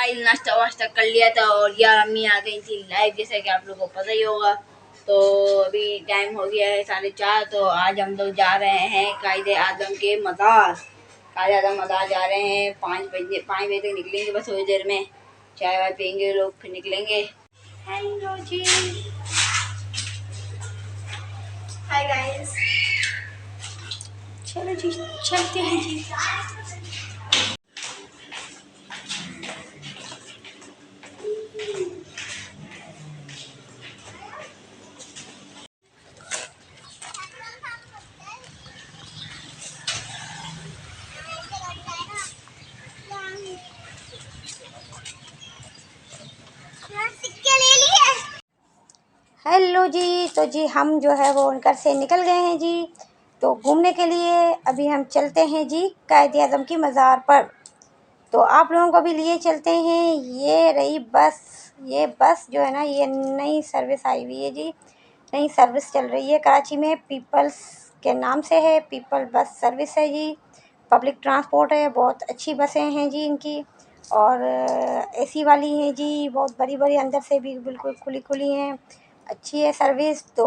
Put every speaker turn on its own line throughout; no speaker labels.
Guys नाश्ता वाश्ता कर लिया था और यार अम्मी आ गई थी लाइव, जैसा कि आप लोगों को पता ही होगा। तो अभी टाइम हो गया है 4:30। तो आज हम लोग जा रहे हैं कायदे आजम के मज़ार। कायदे आजम मज़ार जा रहे हैं 5 बजे तक निकलेंगे, बस थोड़ी देर में चाय वाय पियेंगे लोग, फिर निकलेंगे। हेलो जी, हाय गाइस, चलो जी चलते हैं जी। हेलो जी, तो जी हम जो है वो घर से निकल गए हैं जी, तो घूमने के लिए। अभी हम चलते हैं जी कायदे आज़म की मज़ार पर। तो आप लोगों को भी लिए चलते हैं। ये रही बस, ये बस जो है ना, ये नई सर्विस आई हुई है जी, नई सर्विस चल रही है कराची में, पीपल्स के नाम से है, पीपल बस सर्विस है जी। पब्लिक ट्रांसपोर्ट है, बहुत अच्छी बसें हैं जी इनकी, और एसी वाली हैं जी, बहुत बड़ी बड़ी, अंदर से भी बिल्कुल खुली खुली हैं, अच्छी है सर्विस। तो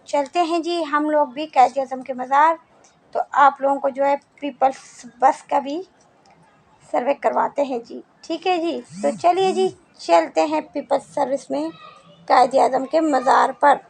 चलते हैं जी हम लोग भी कायदे आज़म के मज़ार। तो आप लोगों को जो है पीपल्स बस का भी सर्वे करवाते हैं जी, ठीक है जी। तो चलिए जी चलते हैं पीपल्स सर्विस में कायदे आज़म के मज़ार पर।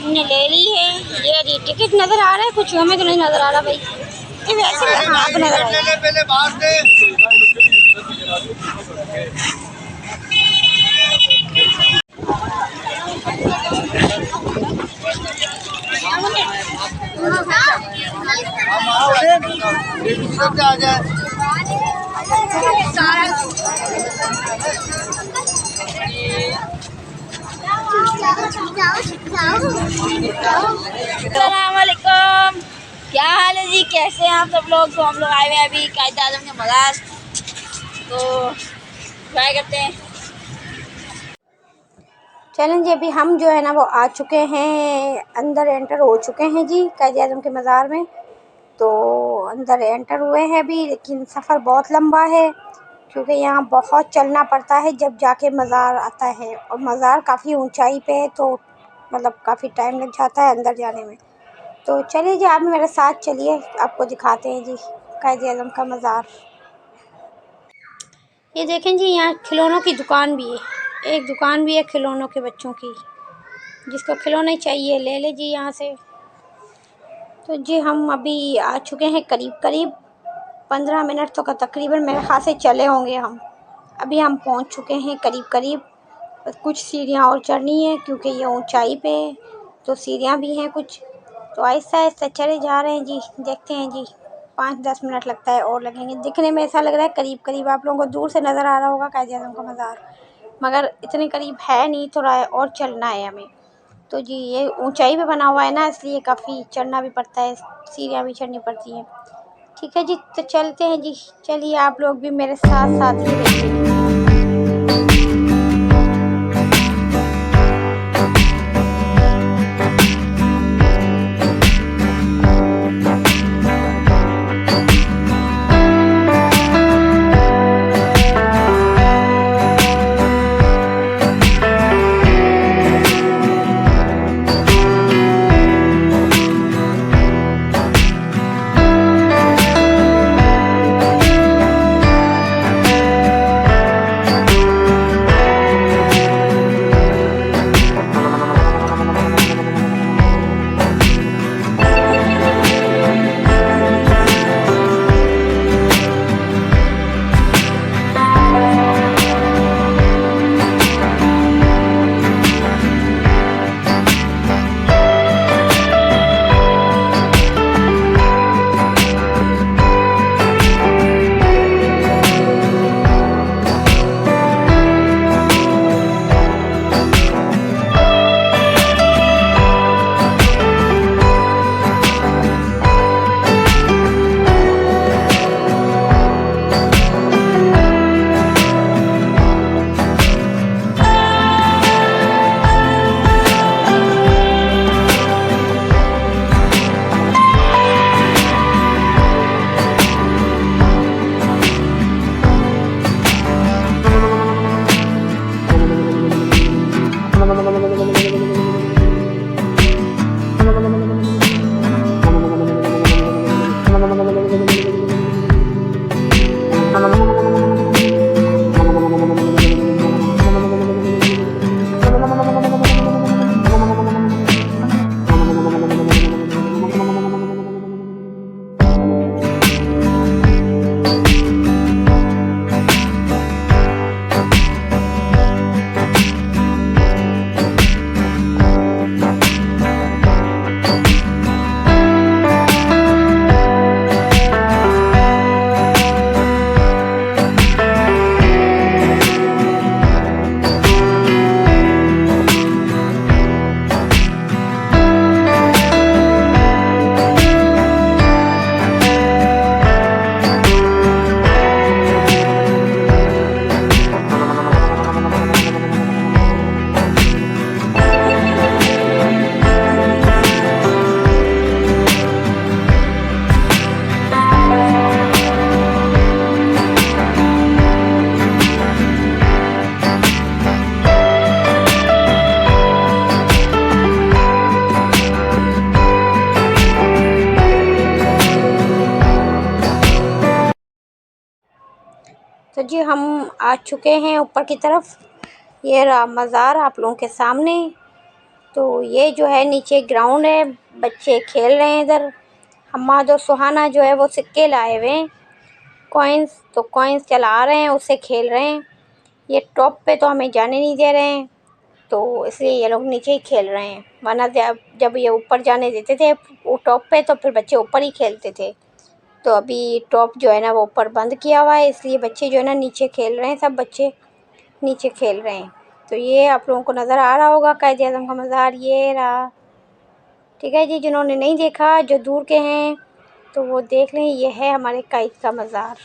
हमने ले ली है। ये जी टिकट नज़र आ रहा है, कुछ हमें तो नहीं नज़र आ रहा भाई। ये वैसे हाँ तो नज़र आ रहा अस्सलामुअलैकुम, क्या हाल है जी, कैसे हैं आप सब लोग। तो हम लोग आए हुए हैं अभी कायद आज़म के मज़ार, तो ट्राई करते हैं। चलें जी, अभी हम जो है ना वो आ चुके हैं, अंदर एंटर हो चुके हैं जी कायद आज़म के मज़ार में। तो अंदर एंटर हुए हैं अभी, लेकिन सफ़र बहुत लंबा है क्योंकि यहाँ बहुत चलना पड़ता है जब जाके मज़ार आता है, और मज़ार काफ़ी ऊंचाई पे है, तो मतलब काफ़ी टाइम लग जाता है अंदर जाने में। तो चलिए जी, आप मेरे साथ चलिए, आपको दिखाते हैं जी कायद आज़म का मज़ार। ये देखें जी, यहाँ खिलौनों की दुकान भी है, एक दुकान भी है खिलौनों के बच्चों की, जिसको खिलौने चाहिए ले ले जी यहाँ से। तो जी हम अभी आ चुके हैं, करीब करीब 15 मिनट तो का तकरीबन मेरे ख़्याल से चले होंगे हम। अभी हम पहुँच चुके हैं करीब करीब, बस कुछ सीढ़ियाँ और चढ़नी है क्योंकि ये ऊंचाई पे है, तो सीढ़ियाँ भी हैं कुछ। तो आहिस्ता आहिस्ता चले जा रहे हैं जी, देखते हैं जी, 5-10 मिनट लगता है और लगेंगे। दिखने में ऐसा लग रहा है करीब करीब आप लोगों को दूर से नज़र आ रहा होगा कायद आज़म का मज़ार, मगर इतने करीब है नहीं, थोड़ा और चलना है हमें। तो जी ये ऊंचाई पे बना हुआ है ना, इसलिए काफ़ी चढ़ना भी पड़ता है, सीढ़ियाँ भी चढ़नी पड़ती हैं। ठीक है जी, तो चलते हैं जी, चलिए आप लोग भी मेरे साथ साथ ही रहिए। तो जी हम आ चुके हैं ऊपर की तरफ, ये रहा मज़ार आप लोगों के सामने। तो ये जो है नीचे ग्राउंड है, बच्चे खेल रहे हैं इधर। हम्माद और सुहाना जो है वो सिक्के लाए हुए हैं, कॉइन्स, तो कॉइन्स चला रहे हैं, उससे खेल रहे हैं। ये टॉप पे तो हमें जाने नहीं दे रहे हैं, तो इसलिए ये लोग नीचे ही खेल रहे हैं। वरना जब ये ऊपर जाने देते थे वो टॉप पे, तो फिर बच्चे ऊपर ही खेलते थे। तो अभी टॉप जो है ना वो ऊपर बंद किया हुआ है, इसलिए बच्चे जो है ना नीचे खेल रहे हैं, सब बच्चे नीचे खेल रहे हैं। तो ये आप लोगों को नज़र आ रहा होगा कायद-ए-आज़म का मज़ार, ये रहा। ठीक है जी, जिन्होंने नहीं देखा, जो दूर के हैं तो वो देख लें, ये है हमारे कायद का मज़ार।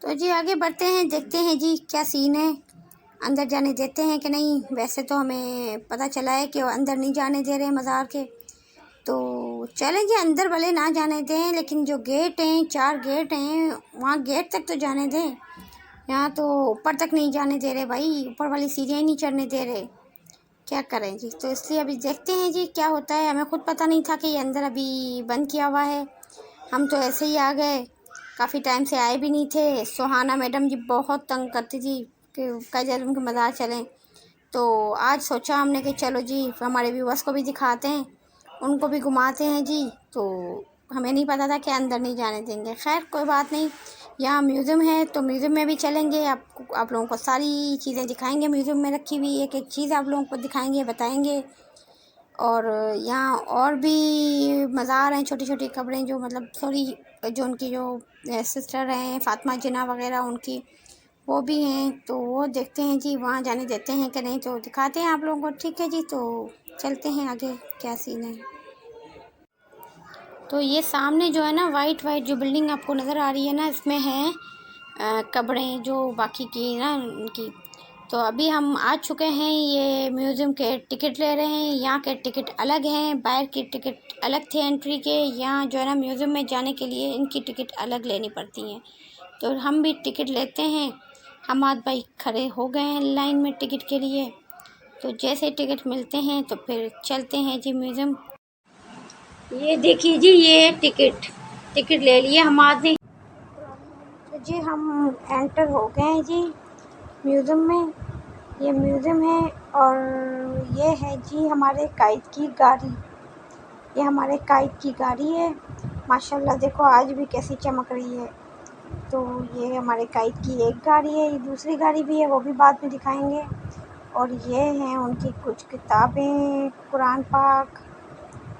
तो जी आगे बढ़ते हैं, देखते हैं जी क्या सीन है, अंदर जाने देते हैं कि नहीं। वैसे तो हमें पता चला है कि वो अंदर नहीं जाने दे रहे मज़ार के, तो चलें जी, अंदर भले ना जाने दें, लेकिन जो गेट हैं, 4 गेट हैं, वहाँ गेट तक तो जाने दें। यहाँ तो ऊपर तक नहीं जाने दे रहे भाई, ऊपर वाली सीढ़ियाँ ही नहीं चढ़ने दे रहे, क्या करें जी। तो इसलिए अभी देखते हैं जी क्या होता है। हमें खुद पता नहीं था कि ये अंदर अभी बंद किया हुआ है, हम तो ऐसे ही आ गए, काफ़ी टाइम से आए भी नहीं थे। सुहाना मैडम जी बहुत तंग करती थी कि कायद-ए-आज़म के मज़ार चलें, तो आज सोचा हमने कि चलो जी हमारे व्यूअर्स को भी दिखाते हैं, उनको भी घुमाते हैं जी। तो हमें नहीं पता था कि अंदर नहीं जाने देंगे। खैर कोई बात नहीं, यहाँ म्यूज़ियम है तो म्यूज़ियम में भी चलेंगे, आप लोगों को सारी चीज़ें दिखाएंगे, म्यूज़ियम में रखी हुई एक एक चीज़ आप लोगों को दिखाएंगे, बताएंगे। और यहाँ और भी मज़ार हैं, छोटी छोटी कब्रें, जो मतलब सॉरी जो उनकी जो सिस्टर हैं फ़ातिमा जिन्ना वगैरह, उनकी वो भी हैं, तो वो देखते हैं जी वहाँ जाने देते हैं कि नहीं, तो दिखाते हैं आप लोगों को। ठीक है जी, तो चलते हैं आगे क्या सीन है। तो ये सामने जो है ना वाइट वाइट जो बिल्डिंग आपको नज़र आ रही है ना, इसमें है कब्रें जो बाकी की ना उनकी। तो अभी हम आ चुके हैं, ये म्यूज़ियम के टिकट ले रहे हैं। यहाँ के टिकट अलग हैं, बाहर की टिकट अलग थे एंट्री के। यहाँ जो है ना म्यूज़ियम में जाने के लिए इनकी टिकट अलग लेनी पड़ती हैं, तो हम भी टिकट लेते हैं। हमाद भाई खड़े हो गए हैं लाइन में टिकट के लिए, तो जैसे टिकट मिलते हैं तो फिर चलते हैं जी म्यूज़ियम। ये देखिए जी, ये टिकट ले लिए हमाद ने। तो जी हम एंटर हो गए हैं जी म्यूज़ियम में। ये म्यूज़ियम है और ये है जी हमारे कायद की गाड़ी। ये हमारे कायद की गाड़ी है, माशाल्लाह देखो आज भी कैसी चमक रही है। तो ये हमारे कायद की एक गाड़ी है, ये दूसरी गाड़ी भी है, वो भी बाद में दिखाएंगे। और ये हैं उनकी कुछ किताबें, कुरान पाक,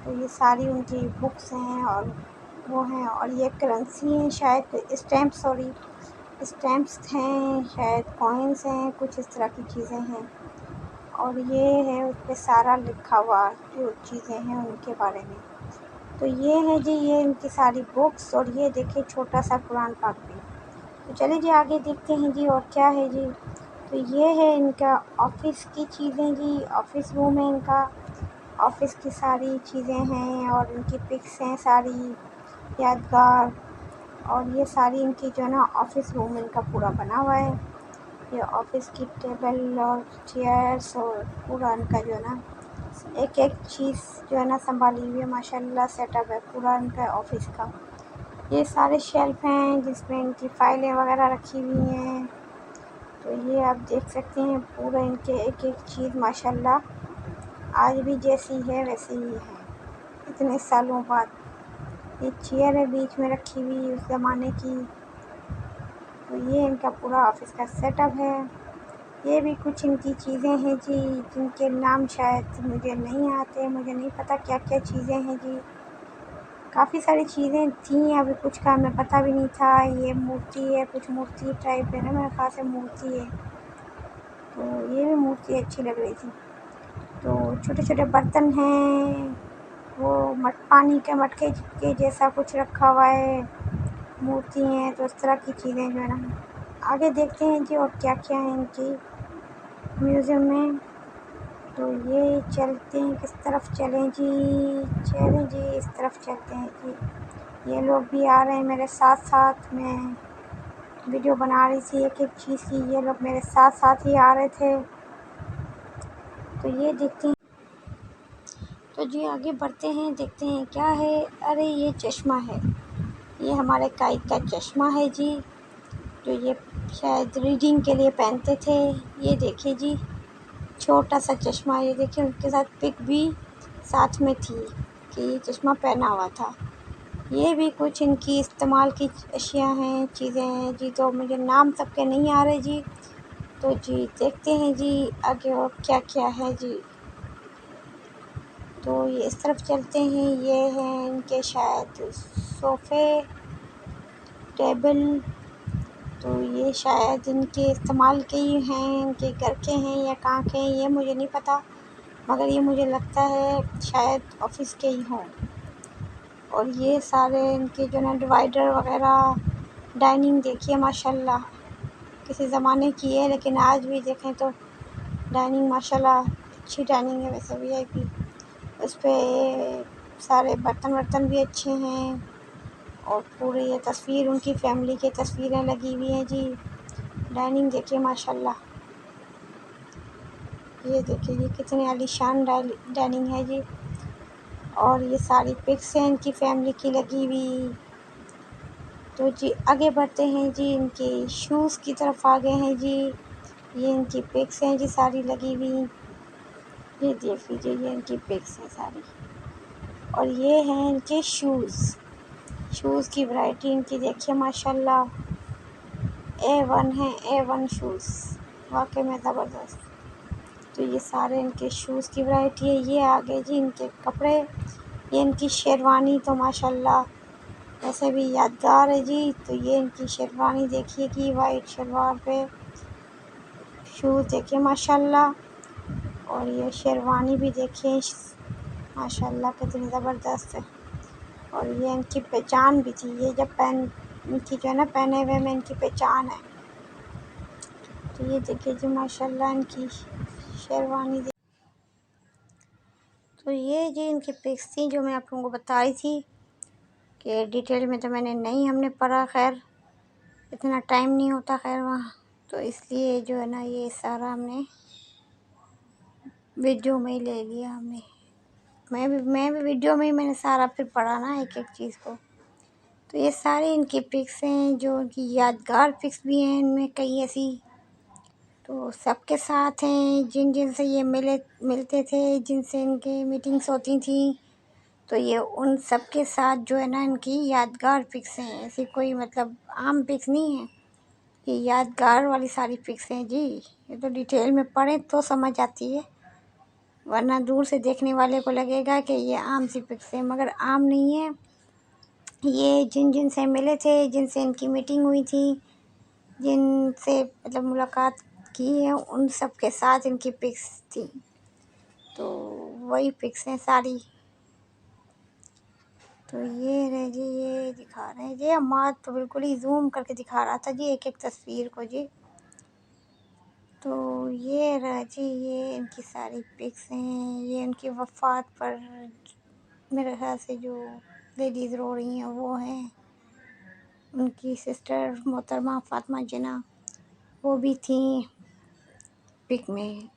तो ये सारी उनकी बुक्स हैं और वो हैं। और ये करेंसी हैं शायद, स्टैम्प्स हैं शायद, कॉइन्स हैं, कुछ इस तरह की चीज़ें हैं। और ये है उस पर सारा लिखा हुआ जो चीज़ें हैं उनके बारे में। तो ये है जी, ये इनकी सारी बुक्स, और ये देखिए छोटा सा कुरान पाक भी। तो चलिए जी आगे देखते हैं जी और क्या है जी। तो ये है इनका ऑफिस की चीज़ें जी, ऑफिस रूम है इनका, ऑफिस की सारी चीज़ें हैं और इनकी पिक्स हैं सारी यादगार। और ये सारी इनकी जो है ना ऑफिस रूम इनका पूरा बना हुआ है। ये ऑफिस की टेबल और चेयर्स और पूरा इनका जो है ना एक एक चीज़ जो है ना संभाली हुई है, माशाल्लाह सेटअप है पूरा इनका ऑफिस का। ये सारे शेल्फ हैं जिसमें इनकी फाइलें वगैरह रखी हुई हैं। तो ये आप देख सकते हैं पूरा इनके एक एक चीज़ माशाल्लाह आज भी जैसी है वैसी ही है इतने सालों बाद। ये चेयर है बीच में रखी हुई उस ज़माने की। तो ये इनका पूरा ऑफिस का सेटअप है। ये भी कुछ इनकी चीज़ें हैं जी जिनके नाम शायद मुझे नहीं आते, मुझे नहीं पता क्या क्या चीज़ें हैं जी। काफ़ी सारी चीज़ें थी, अभी कुछ का हमें पता भी नहीं था। ये मूर्ति है, कुछ मूर्ति टाइप है ना, मेरे ख्याल से मूर्ति है। तो ये भी मूर्ति अच्छी लग रही थी। तो छोटे छोटे बर्तन हैं, वो पानी के मटके के जैसा कुछ रखा हुआ है, मूर्ति हैं। तो इस तरह की चीज़ें जो है ना, आगे देखते हैं जी और क्या क्या है इनकी म्यूज़ियम में। तो ये चलते हैं, किस तरफ चलें जी, चलें जी इस तरफ चलते हैं जी। ये लोग भी आ रहे हैं मेरे साथ साथ, मैं वीडियो बना रही थी एक एक चीज़ की, ये लोग मेरे साथ साथ ही आ रहे थे। तो ये देखते हैं, तो जी आगे बढ़ते हैं, देखते हैं क्या है। अरे ये चश्मा है, ये हमारे कायद का चश्मा है जी, जो ये शायद रीडिंग के लिए पहनते थे। ये देखिए जी, छोटा सा चश्मा, ये देखिए उनके साथ पिक भी साथ में थी कि ये चश्मा पहना हुआ था। ये भी कुछ इनकी इस्तेमाल की अशिया हैं, चीज़ें हैं जी। तो मुझे नाम सबके नहीं आ रहे जी। तो जी देखते हैं जी आगे और क्या क्या है जी। तो ये इस तरफ चलते हैं, ये हैं इनके शायद सोफ़े, टेबल। तो ये शायद इनके इस्तेमाल के ही हैं, इनके घर के हैं या कहाँ के हैं ये मुझे नहीं पता, मगर ये मुझे लगता है शायद ऑफिस के ही हों। और ये सारे इनके जो ना डिवाइडर वगैरह, डाइनिंग देखिए माशाल्लाह किसी ज़माने की है, लेकिन आज भी देखें तो डाइनिंग माशाल्लाह अच्छी डाइनिंग है। वैसे वीआईपी उस पे सारे बर्तन वर्तन भी अच्छे हैं। और पूरी ये तस्वीर उनकी फैमिली की तस्वीरें लगी हुई हैं जी। डाइनिंग देखिए माशाल्लाह, ये देखिए ये कितनी आलीशान डाइनिंग है जी। और ये सारी पिक्स हैं इनकी फैमिली की लगी हुई। तो जी आगे बढ़ते हैं जी, इनके शूज़ की तरफ आ गए हैं जी। ये इनकी पिक्स हैं जी सारी लगी हुई। ये देख लीजिए ये इनकी पिक्स हैं सारी। और ये हैं इनके शूज़, शूज़ की वैरायटी इनकी देखिए माशाल्लाह A1 है, A1 शूज़ वाकई में ज़बरदस्त। तो ये सारे इनके शूज़ की वैरायटी है। ये आगे जी इनके कपड़े, ये इनकी शेरवानी तो माशाल्लाह वैसे भी यादगार है जी। तो ये इनकी शेरवानी देखिए कि वाइट शलवार पे शूज़ देखिए माशाल्लाह। और ये शेरवानी भी देखिए माशाल्लाह कितनी ज़बरदस्त है। और ये इनकी पहचान भी थी, ये जब इनकी जो है ना पहने हुए में इनकी पहचान है। तो ये देखिए जी माशाल्लाह इनकी शेरवानी तो ये जी इनकी पिक्स थी जो मैं आप लोगों को बता रही थी कि डिटेल में तो मैंने नहीं हमने पढ़ा, खैर इतना टाइम नहीं होता खैर वहाँ, तो इसलिए जो है ना ये सारा हमने वीडियो में ही ले लिया हमने। मैं भी वीडियो में ही मैंने सारा फिर पढ़ा ना एक एक चीज़ को। तो ये सारी इनकी पिक्स हैं जो उनकी यादगार पिक्स भी हैं, इनमें कई ऐसी तो सबके साथ हैं जिन जिन से ये मिलते थे, जिनसे इनकी मीटिंग्स होती थी। तो ये उन सब के साथ जो है ना इनकी यादगार पिक्स हैं, ऐसी कोई मतलब आम पिक्स नहीं है, ये यादगार वाली सारी पिक्स हैं जी। ये तो डिटेल में पढ़ें तो समझ आती है, वरना दूर से देखने वाले को लगेगा कि ये आम सी पिक्स है, मगर आम नहीं है। ये जिन जिन से मिले थे, जिनसे इनकी मीटिंग हुई थी, जिनसे मतलब मुलाकात की है, उन सब के साथ इनकी पिक्स थी। तो वही पिक्स हैं सारी। तो ये रहे जी, ये दिखा रहे हैं जी, अम्मा तो बिल्कुल ही जूम करके दिखा रहा था जी एक एक तस्वीर को जी। तो ये रहा जी, ये इनकी सारी पिक्स हैं। ये उनकी वफ़ात पर मेरे ख्याल से जो लेडीज़ रो रही हैं वो हैं उनकी सिस्टर मोहतरमा फ़ातिमा जिन्ना, वो भी थी पिक में।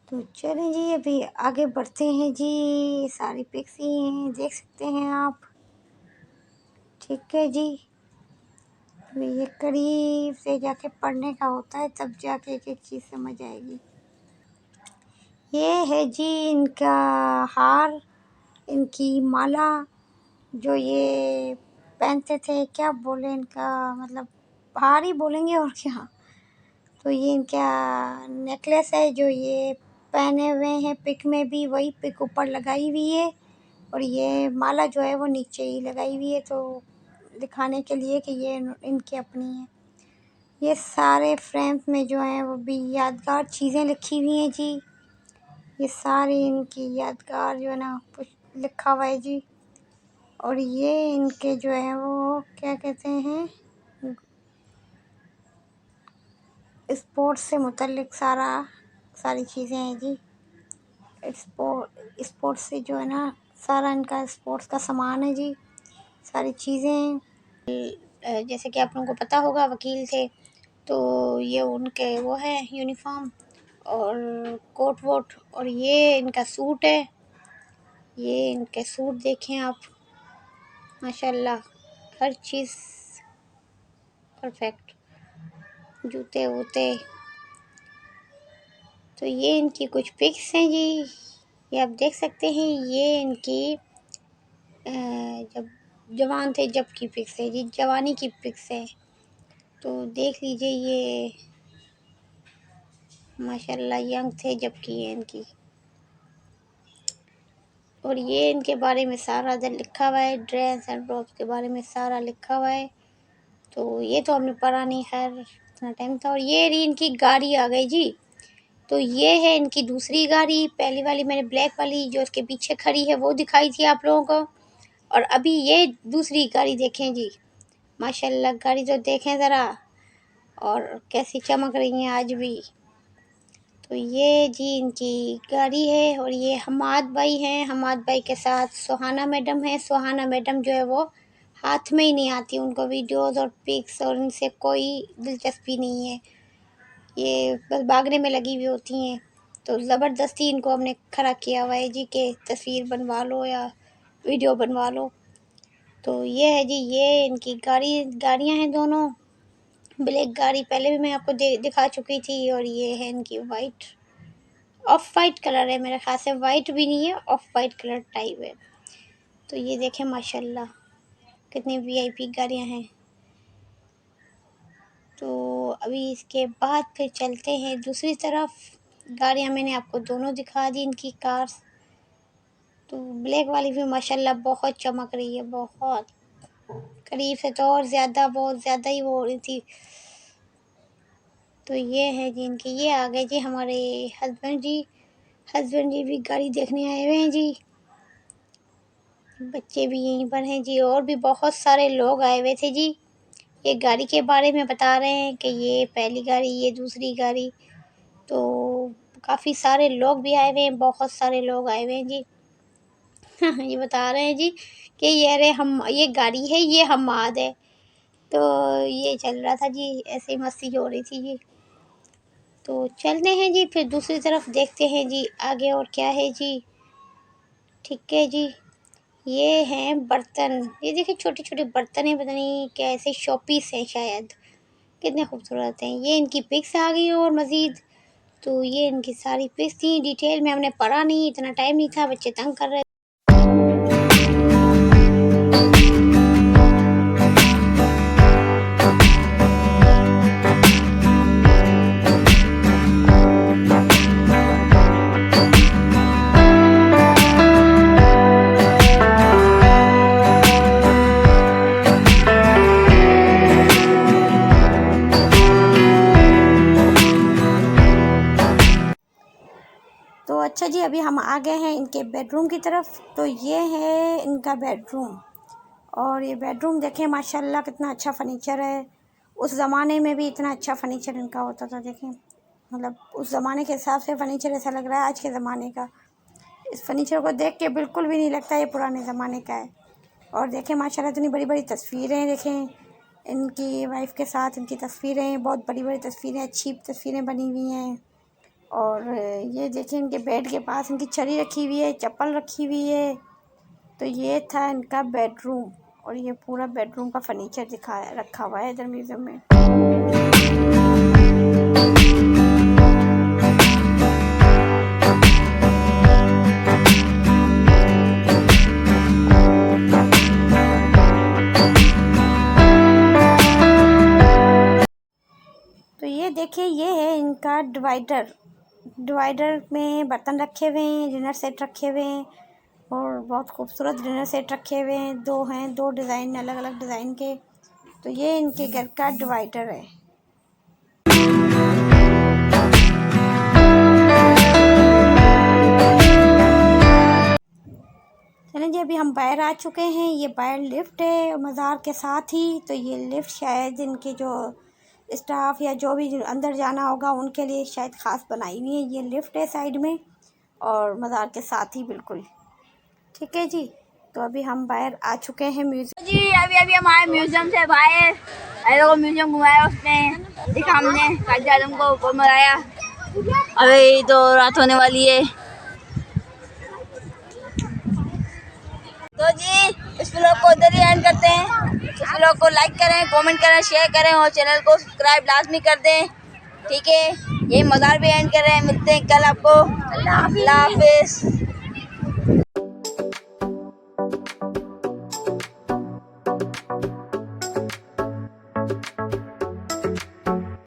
तो चलें जी अभी आगे बढ़ते हैं जी, सारी पिक्स ही हैं देख सकते हैं आप, ठीक है जी। तो ये करीब से जाके पढ़ने का होता है तब जाके एक एक चीज़ समझ आएगी। ये है जी इनका हार, इनकी माला जो ये पहनते थे, क्या बोले इनका मतलब हार ही बोलेंगे और क्या। तो ये इनका नेकलेस है जो ये पहने हुए हैं पिक में भी, वही पिक ऊपर लगाई हुई है। और ये माला जो है वो नीचे ही लगाई हुई है, तो दिखाने के लिए कि ये इनकी अपनी है। ये सारे फ्रेम्स में जो हैं वो भी यादगार चीज़ें लिखी हुई हैं जी। ये सारी इनकी यादगार जो है ना कुछ लिखा हुआ है जी। और ये इनके जो है वो क्या कहते हैं, स्पोर्ट्स से मुतल्लिक सारी चीज़ें हैं जी। स्पोर्ट्स से जो है ना सारा इनका स्पोर्ट्स का सामान है जी, सारी चीज़ें। जैसे कि आप लोगों को पता होगा वकील थे, तो ये उनके वो है यूनिफॉर्म और कोट वोट। और ये इनका सूट है, ये इनके सूट देखें आप माशाल्लाह हर चीज़ परफेक्ट, जूते वूते तो ये इनकी कुछ पिक्स हैं जी, ये आप देख सकते हैं। ये इनकी जब जवान थे जब की पिक्स है जी, जवानी की पिक्स है। तो देख लीजिए, ये माशाल्लाह यंग थे जब की है इनकी। और ये इनके बारे में सारा लिखा हुआ है, ड्रेस एंड ड्रॉप्स के बारे में सारा लिखा हुआ है। तो ये तो हमने पढ़ा नहीं, खैर इतना टाइम था। और ये रही इनकी गाड़ी आ गई जी। तो ये है इनकी दूसरी गाड़ी। पहली वाली मैंने ब्लैक वाली जो उसके पीछे खड़ी है वो दिखाई थी आप लोगों को, और अभी ये दूसरी गाड़ी देखें जी। माशाल्लाह गाड़ी तो देखें ज़रा, और कैसी चमक रही हैं आज भी। तो ये जी इनकी गाड़ी है। और ये हमाद भाई हैं, हमाद भाई के साथ सुहाना मैडम है। सुहाना मैडम जो है वो हाथ में ही नहीं आती, उनको वीडियोस और पिक्स और इनसे कोई दिलचस्पी नहीं है, ये बस भागने में लगी हुई होती हैं। तो ज़बरदस्ती इनको हमने खड़ा किया हुआ है जी कि तस्वीर बनवा लो या वीडियो बनवा लो। तो ये है जी, ये इनकी गाड़ियाँ हैं दोनों। ब्लैक गाड़ी पहले भी मैं आपको दिखा चुकी थी, और ये है इनकी वाइट, ऑफ वाइट कलर है मेरे ख्याल से, वाइट भी नहीं है, ऑफ वाइट कलर टाइप है। तो ये देखें माशाल्लाह कितनी वीआईपी गाड़ियाँ हैं। तो अभी इसके बाद फिर चलते हैं दूसरी तरफ। गाड़ियाँ मैंने आपको दोनों दिखा दी इनकी कार्स। तो ब्लैक वाली भी माशाल्लाह बहुत चमक रही है, बहुत करीब से तो और ज़्यादा, बहुत ज़्यादा ही वो हो रही थी। तो ये है जी इनकी। ये आ गए जी हमारे हस्बैंड जी। हस्बैंड जी भी गाड़ी देखने आए हुए हैं जी, बच्चे भी यहीं पर हैं जी, और भी बहुत सारे लोग आए हुए थे जी। ये गाड़ी के बारे में बता रहे हैं कि ये पहली गाड़ी, ये दूसरी गाड़ी। तो काफ़ी सारे लोग भी आए हुए हैं, बहुत सारे लोग आए हुए हैं जी। ये बता रहे हैं जी कि ये अरे हम, ये गाड़ी है, ये हमाद है। तो ये चल रहा था जी, ऐसे ही मस्ती हो रही थी जी। तो चलते हैं जी फिर दूसरी तरफ, देखते हैं जी आगे और क्या है जी। ठीक है जी। ये हैं बर्तन, ये देखिए छोटे छोटे बर्तन हैं, पता नहीं क्या ऐसे शोपीस हैं शायद, कितने खूबसूरत हैं। ये इनकी पिक्स आ गई और मज़ीद। तो ये इनकी सारी पिक्स थी, डिटेल में हमने पढ़ा नहीं, इतना टाइम नहीं था, बच्चे तंग कर रहे थे। तो अच्छा जी, अभी हम आ गए हैं इनके बेडरूम की तरफ। तो ये है इनका बेडरूम, और ये बेडरूम देखें माशाल्लाह कितना अच्छा फर्नीचर है। उस ज़माने में भी इतना अच्छा फर्नीचर इनका होता था, देखें मतलब उस ज़माने के हिसाब से फ़र्नीचर ऐसा लग रहा है आज के ज़माने का। इस फर्नीचर को देख के बिल्कुल भी नहीं लगता ये पुराने ज़माने का है। और देखें माशाल्लाह इतनी बड़ी बड़ी तस्वीरें, देखें इनकी वाइफ के साथ इनकी तस्वीरें, बहुत बड़ी बड़ी तस्वीरें, अच्छी तस्वीरें बनी हुई हैं। और ये देखिए इनके बेड के पास इनकी छड़ी रखी हुई है, चप्पल रखी हुई है। तो ये था इनका बेडरूम, और ये पूरा बेडरूम का फर्नीचर दिखाया रखा हुआ है इधर म्यूज़ियम में। तो ये देखिए, ये है इनका डिवाइडर। डिवाइडर में बर्तन रखे हुए हैं, डिनर सेट रखे हुए हैं, और बहुत खूबसूरत डिनर सेट रखे हुए हैं। दो डिज़ाइन, अलग अलग डिज़ाइन के। तो ये इनके घर का डिवाइडर है। चलें जी, अभी हम बाहर आ चुके हैं। ये बाहर लिफ्ट है मज़ार के साथ ही। तो ये लिफ्ट शायद इनके जो स्टाफ या जो भी अंदर जाना होगा उनके लिए शायद ख़ास बनाई हुई है। ये लिफ्ट है साइड में, और मज़ार के साथ ही बिल्कुल। ठीक है जी। तो अभी हम बाहर आ चुके हैं म्यूज़ियम
जी। अभी हम आए म्यूजियम से बाहर, को म्यूजियम घुमाया, उसने दिखा हमने कायदे आज़म को ऊपर मराया। अभी तो रात होने वाली है। तो जी इस व्लॉग को उधर ही एंड करते हैं। इस व्लॉग को लाइक करें, कमेंट करें, शेयर करें, और चैनल को सब्सक्राइब लाजमी कर दें। ठीक है। ये मज़ार भी एंड कर रहे हैं। मिलते हैं कल आपको। अल्लाह हाफिज़।